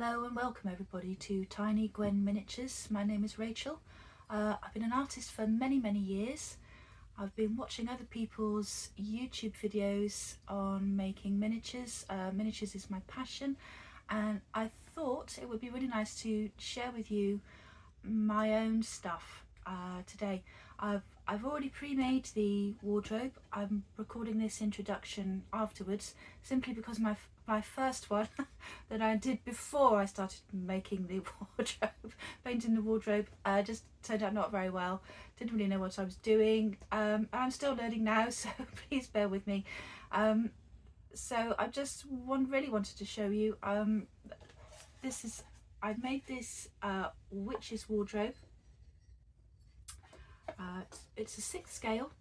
Hello and welcome everybody to Tiny Gwen Miniatures. My name is Rachel. I've been an artist for many years. I've been watching other people's YouTube videos on making miniatures. Miniatures is my passion, and I thought it would be really nice to share with you my own stuff today. I've already pre-made the wardrobe. I'm recording this introduction afterwards simply because my first one that I did before I started making the wardrobe, painting the wardrobe, just turned out not very well. Didn't really know what I was doing. I'm still learning now, so please bear with me. So I just really wanted to show you, I've made this witch's wardrobe. It's a 6th scale.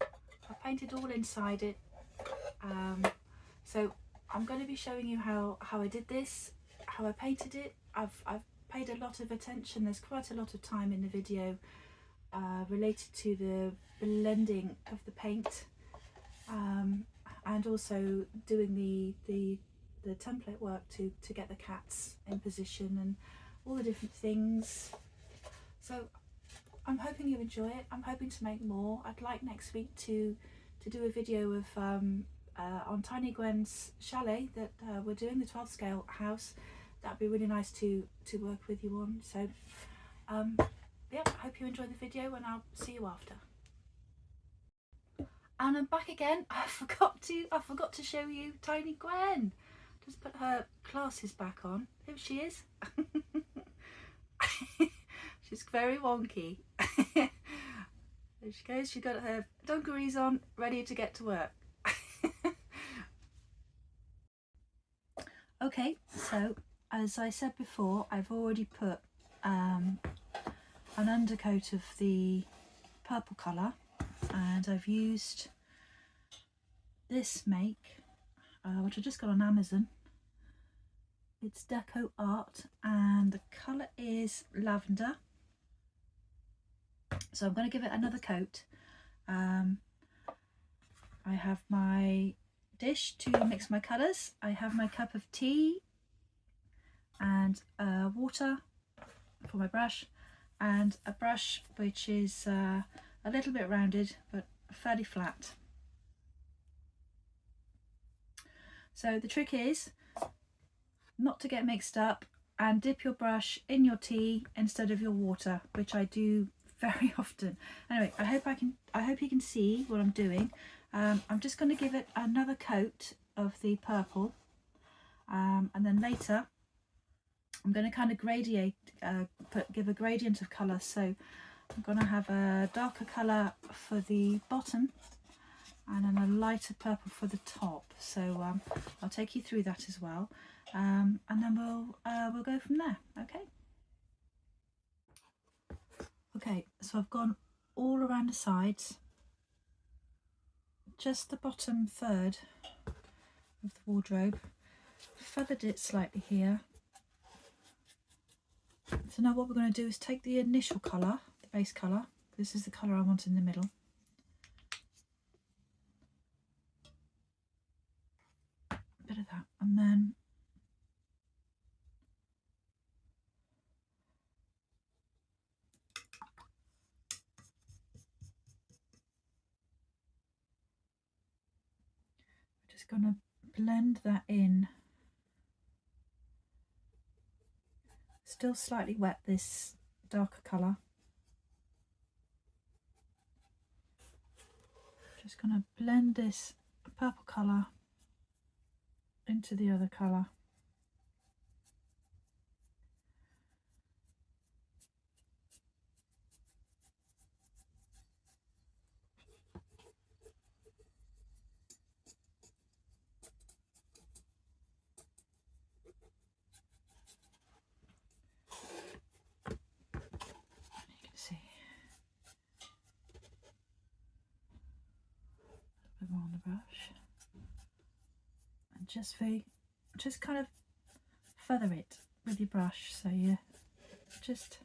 I painted all inside it. So I'm going to be showing you how I did this, how I painted it. I've paid a lot of attention. There's quite a lot of time in the video related to the blending of the paint, and also doing the template work to get the cats in position and all the different things. So I'm hoping you enjoy it. I'm hoping to make more. I'd like next week to do a video of on Tiny Gwen's chalet that we're doing, the 12th scale house. That'd be really nice to work with you on. So yeah, I hope you enjoy the video and I'll see you after. And I'm back again. I forgot to show you Tiny Gwen. Just put her glasses back on. Here she is. She's very wonky. There she goes. She got her dungarees on, ready to get to work. Okay, so as I said before, I've already put an undercoat of the purple colour, and I've used this make, which I just got on Amazon. It's Deco Art, and the colour is lavender. So I'm going to give it another coat. I have my dish to mix my colours. I have my cup of tea and water for my brush, and a brush which is a little bit rounded but fairly flat. So the trick is not to get mixed up and dip your brush in your tea instead of your water, which I do very often. Anyway, I hope you can see what I'm doing. I'm just going to give it another coat of the purple, and then later I'm going to kind of give a gradient of colour. So I'm going to have a darker colour for the bottom and then a lighter purple for the top. So I'll take you through that as well, and then we'll go from there. Okay, so I've gone all around the sides, just the bottom third of the wardrobe, feathered it slightly here. So now what we're going to do is take the initial colour, the base colour. This is the colour I want in the middle. A bit of that, and then we're just going to blend that in. Still slightly wet, this darker colour. Just going to blend this purple colour into the other colour. On the brush, and just kind of feather it with your brush, so you just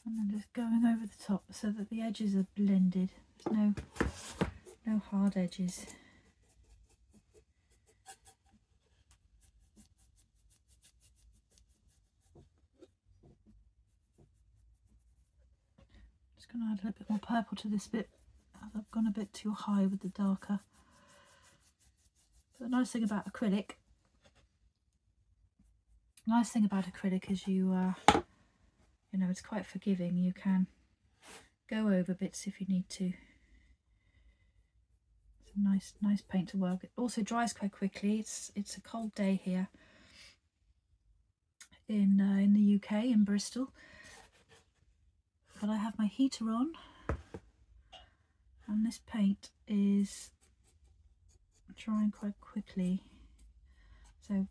and then just going over the top so that the edges are blended. There's no hard edges. Just going to add a little bit more purple to this bit. I've gone a bit too high with the darker. But the nice thing about acrylic is you know, it's quite forgiving. You can go over bits if you need to. It's a nice paint to work. It also dries quite quickly. It's a cold day here in the UK, in Bristol, but I have my heater on, and this paint is drying quite quickly. So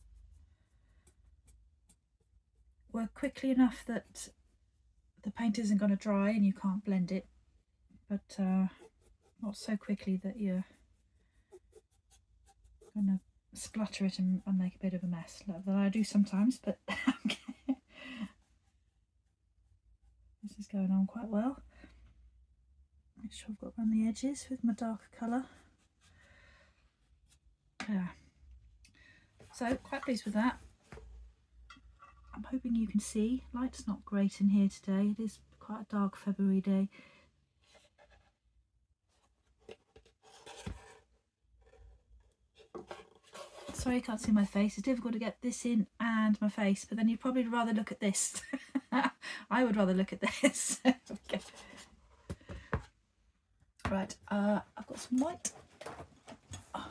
work quickly enough that the paint isn't going to dry and you can't blend it, but not so quickly that you're going to splatter it and make a bit of a mess, like that I do sometimes, but this is going on quite well. Make sure I've got around the edges with my darker colour. Yeah, so quite pleased with that. I'm hoping you can see. Light's not great in here today. It is quite a dark February day. Sorry you can't see my face. It's difficult to get this in and my face, but then you'd probably rather look at this. I would rather look at this. Okay. Right, I've got some white. Oh,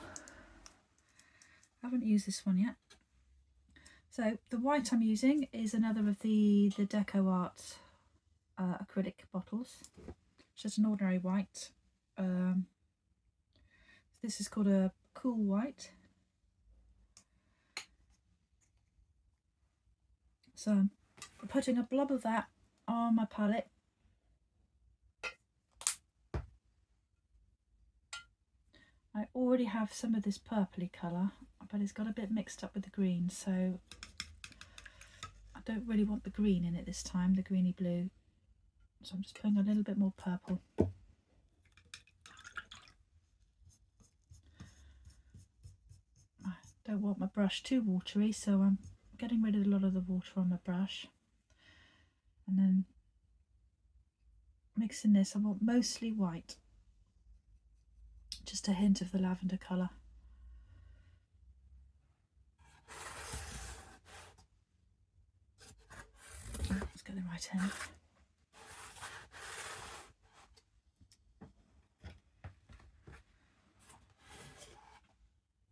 I haven't used this one yet. So the white I'm using is another of the Deco Art acrylic bottles. It's just an ordinary white. This is called a cool white. So I'm putting a blob of that on my palette. I already have some of this purpley colour, but it's got a bit mixed up with the green, so I don't really want the green in it this time, the greeny blue. So I'm just putting a little bit more purple. I don't want my brush too watery, so I'm getting rid of a lot of the water on my brush. And then mixing this, I want mostly white. Just a hint of the lavender colour. Let's get the right end.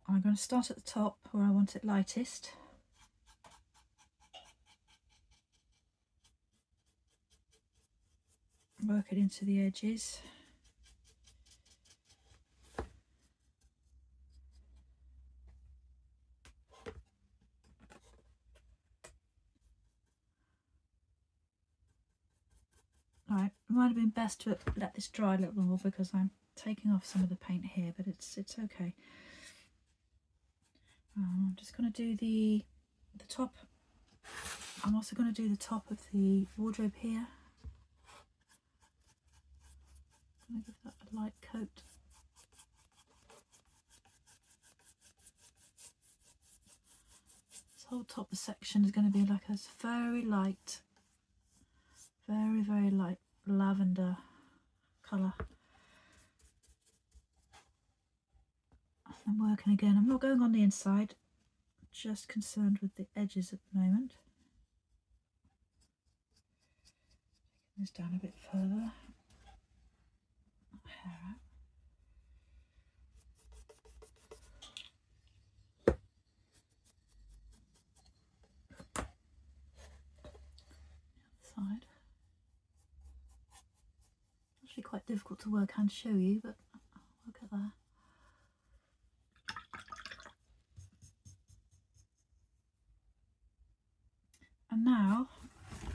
I'm going to start at the top where I want it lightest. Work it into the edges. Right, it might have been best to let this dry a little more because I'm taking off some of the paint here, but it's okay. I'm just going to do the top. I'm also going to do the top of the wardrobe here. I'm going to give that a light coat. This whole top section is going to be like a very light, very light lavender colour. I'm working again. I'm not going on the inside, just concerned with the edges at the moment. Taking this down a bit further. Hair out. The other side. Actually quite difficult to work and show you, but I'll work at that. And now,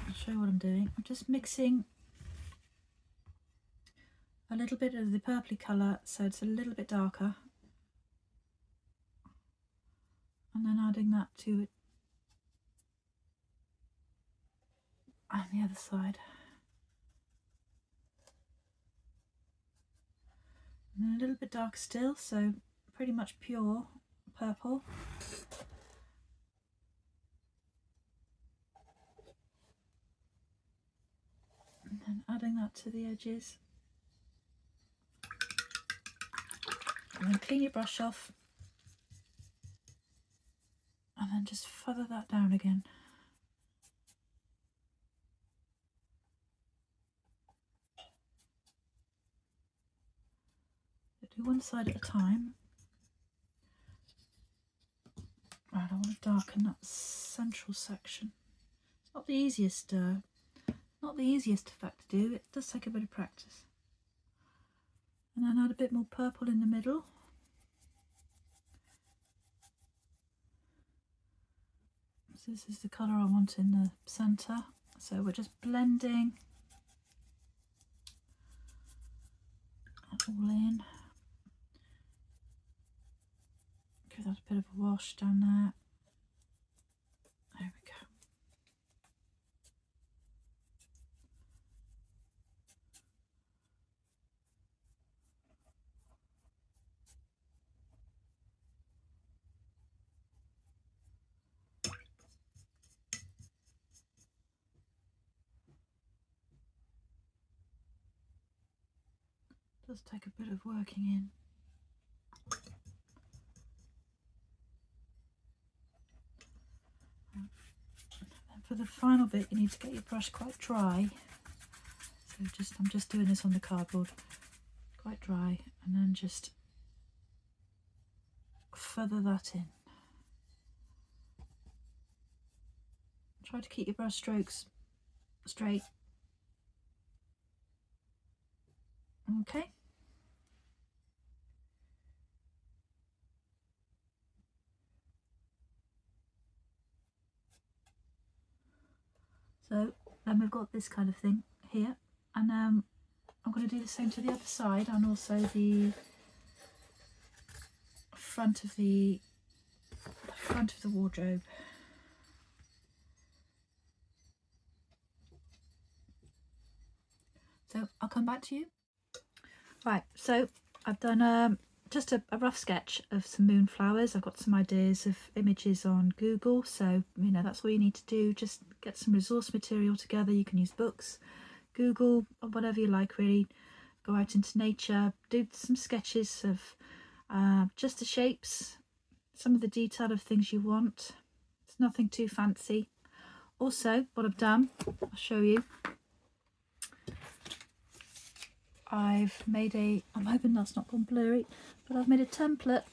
I'll show you what I'm doing. I'm just mixing a little bit of the purpley colour so it's a little bit darker, and then adding that to it on the other side. And then a little bit darker still, so pretty much pure purple. And then adding that to the edges. And then clean your brush off. And then just feather that down again. Do one side at a time. Right, I want to darken that central section. It's not the easiest effect to do. It does take a bit of practice. And then add a bit more purple in the middle. So this is the colour I want in the centre. So we're just blending that all in. Give that a bit of a wash down there. There we go. Does take a bit of working in. And for the final bit, you need to get your brush quite dry. So I'm just doing this on the cardboard, quite dry, and then just feather that in. Try to keep your brush strokes straight. Okay. So then we've got this kind of thing here, and I'm going to do the same to the other side, and also the front of the wardrobe. So I'll come back to you. Right, so I've done just a rough sketch of some moonflowers. I've got some ideas of images on Google, so you know that's all you need to do. Just get some resource material together. You can use books, Google, or whatever you like really. Go out into nature, do some sketches of just the shapes, some of the detail of things you want. It's nothing too fancy. Also, what I've done, I'll show you. I've made I'm hoping that's not gone blurry, but I've made a template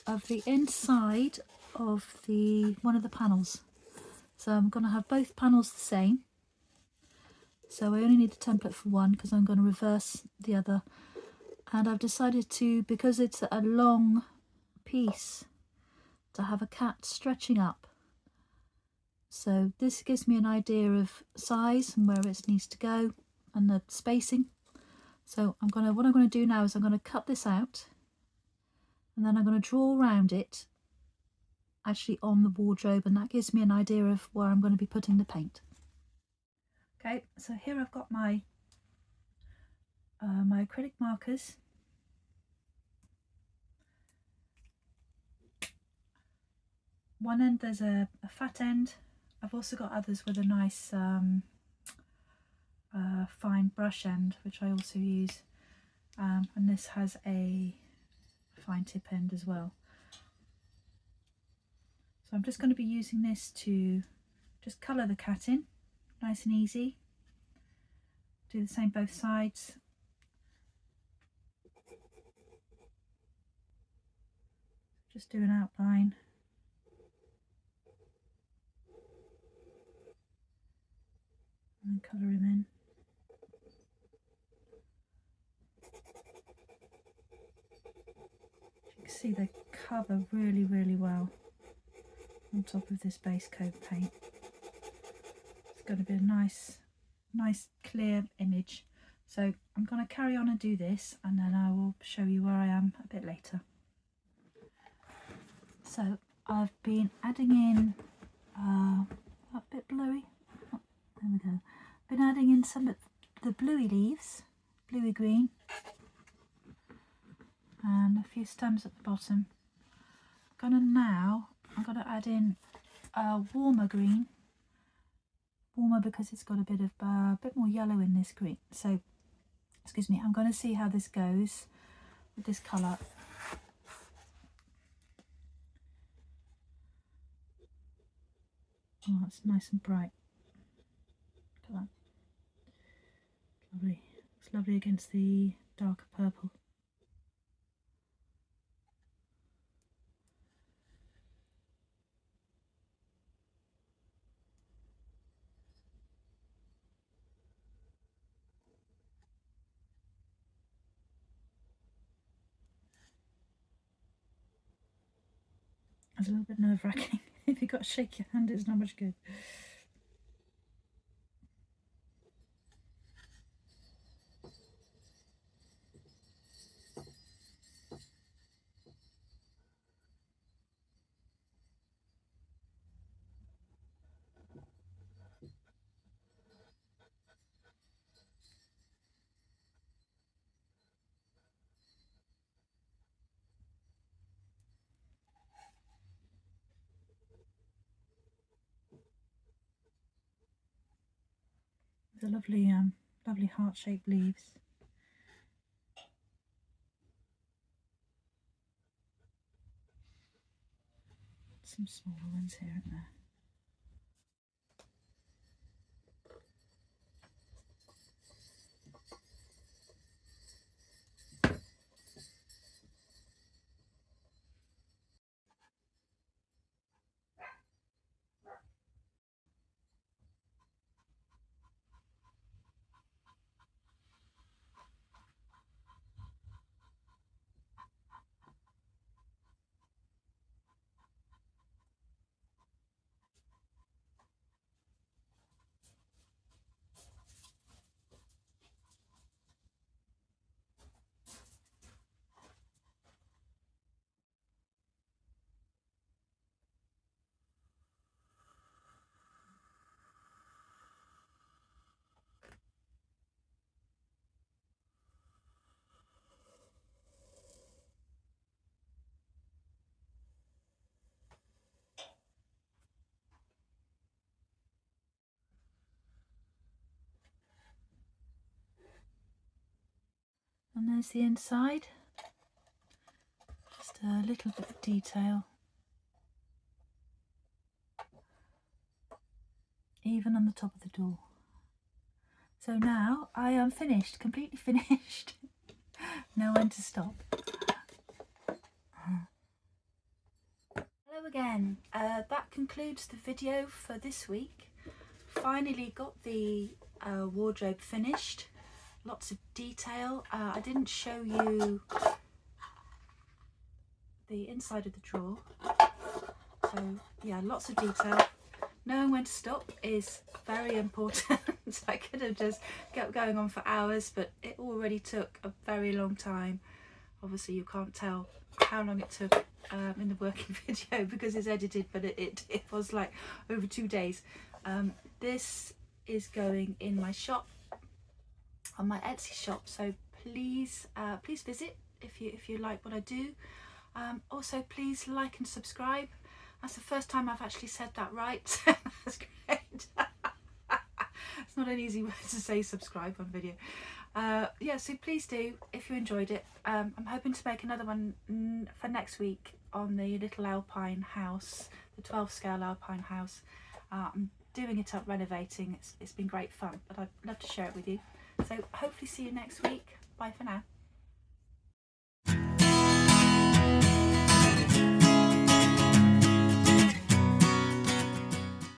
of the inside of one of the panels. So I'm going to have both panels the same. So I only need a template for one because I'm going to reverse the other. And I've decided to, because it's a long piece, to have a cat stretching up. So this gives me an idea of size and where it needs to go and the spacing. So what I'm going to do now is I'm going to cut this out, and then I'm going to draw around it actually on the wardrobe, and that gives me an idea of where I'm going to be putting the paint. Okay, so here I've got my my acrylic markers. One end there's a fat end. I've also got others with a nice fine brush end, which I also use, and this has a fine tip end as well. So I'm just going to be using this to just colour the cat in, nice and easy. Do the same both sides. Just do an outline. And colour him in. You can see they cover really, really well on top of this base coat paint. It's going to be a nice clear image. So I'm going to carry on and do this, and then I will show you where I am a bit later. So I've been adding in a bit bluey. Oh, there we go. Been adding in some of the bluey leaves, bluey green, and a few stems at the bottom. I'm going to add in a warmer green, warmer because it's got a bit more yellow in this green. So, excuse me, I'm going to see how this goes with this colour. Oh, it's nice and bright. Look at that. Lovely. It's lovely against the darker purple. It's a little bit nerve-wracking. If you've got to shake your hand, it's not much good. There's a lovely heart-shaped leaves. Some smaller ones here and there. And there's the inside. Just a little bit of detail. Even on the top of the door. So now I am finished, completely finished. Know when to stop. Hello again. That concludes the video for this week. Finally got the wardrobe finished. Lots of detail. I didn't show you the inside of the drawer. So yeah, lots of detail. Knowing when to stop is very important. I could have just kept going on for hours, but it already took a very long time. Obviously you can't tell how long it took in the working video because it's edited, but it was like over 2 days. This is going in my shop, on my Etsy shop, so please visit if you like what I do. Also please like and subscribe. That's the first time I've actually said that right. That's great. It's not an easy word to say, subscribe on video. Yeah, so please do if you enjoyed it. I'm hoping to make another one for next week on the little alpine house, the 12 scale alpine house. I'm doing it up, renovating. It's been great fun, but I'd love to share it with you. So hopefully see you next week. Bye for now.